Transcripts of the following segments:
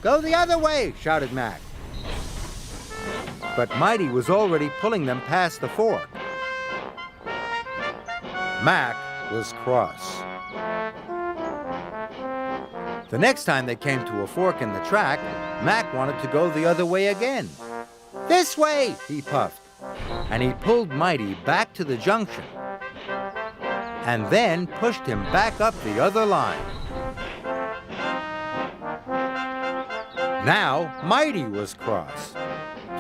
Go the other way, shouted Mac. But Mighty was already pulling them past the fork. Mac was cross. The next time they came to a fork in the track, Mac wanted to go the other way again. This way, he puffed, and he pulled Mighty back to the junction and then pushed him back up the other line. Now, Mighty was cross.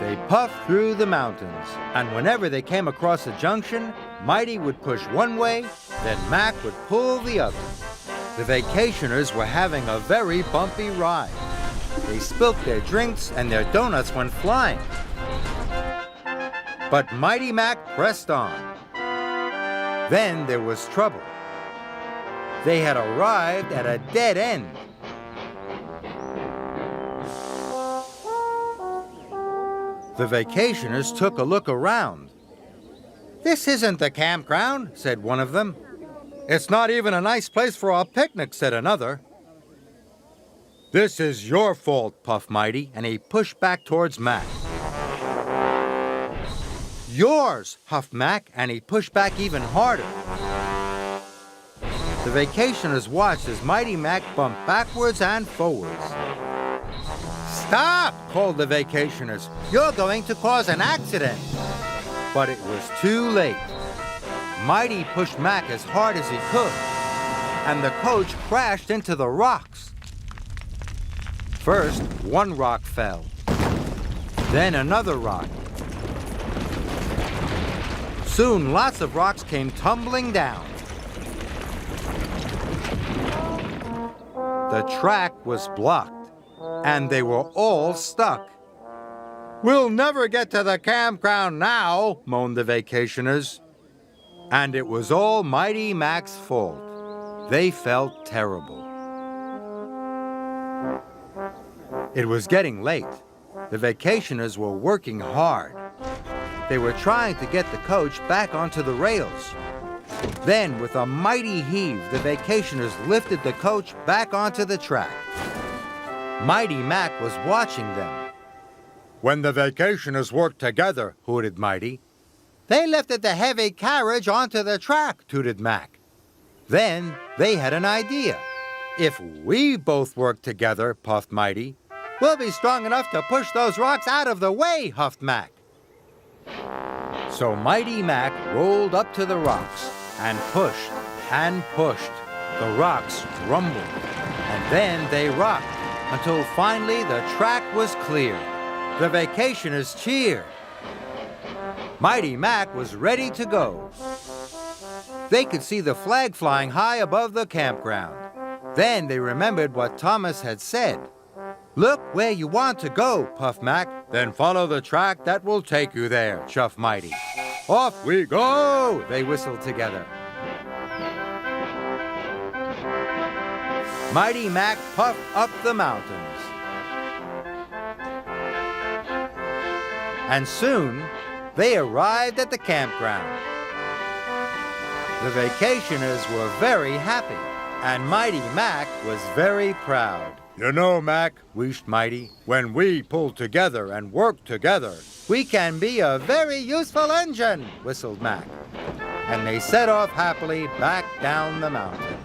They puffed through the mountains, and whenever they came across a junction, Mighty would push one way, then Mac would pull the other. The vacationers were having a very bumpy ride. They spilt their drinks and their donuts went flying. But Mighty Mac pressed on. Then there was trouble. They had arrived at a dead end. The vacationers took a look around. "This isn't the campground," said one of them. "It's not even a nice place for a picnic," said another. "This is your fault," puffed Mighty, and he pushed back towards Mac. "Yours," huffed Mac, and he pushed back even harder. The vacationers watched as Mighty Mac bumped backwards and forwards. "Stop!" called the vacationers. "You're going to cause an accident." But it was too late. Mighty pushed Mac as hard as he could, and the coach crashed into the rocks. First, one rock fell, then another rock. Soon, lots of rocks came tumbling down. The track was blocked, and they were all stuck. "We'll never get to the campground now," moaned the vacationers. And it was all Mighty Mac's fault. They felt terrible. It was getting late. The vacationers were working hard. They were trying to get the coach back onto the rails. Then, with a mighty heave, the vacationers lifted the coach back onto the track. Mighty Mac was watching them. "When the vacationers work together," hooted Mighty. "They lifted the heavy carriage onto the track," tooted Mac. Then they had an idea. "If we both work together," puffed Mighty, "we'll be strong enough to push those rocks out of the way," huffed Mac. So Mighty Mac rolled up to the rocks and pushed and pushed. The rocks rumbled, and then they rocked until finally the track was clear. The vacationers cheered. Mighty Mac was ready to go. They could see the flag flying high above the campground. Then they remembered what Thomas had said. "Look where you want to go," puffed Mac. "Then follow the track that will take you there," chuffed Mighty. "Off we go!" they whistled together. Mighty Mac puffed up the mountains. And soon, they arrived at the campground. The vacationers were very happy, and Mighty Mac was very proud. "You know, Mac," wheezed Mighty, "when we pull together and work together, we can be a very useful engine," whistled Mac. And they set off happily back down the mountain.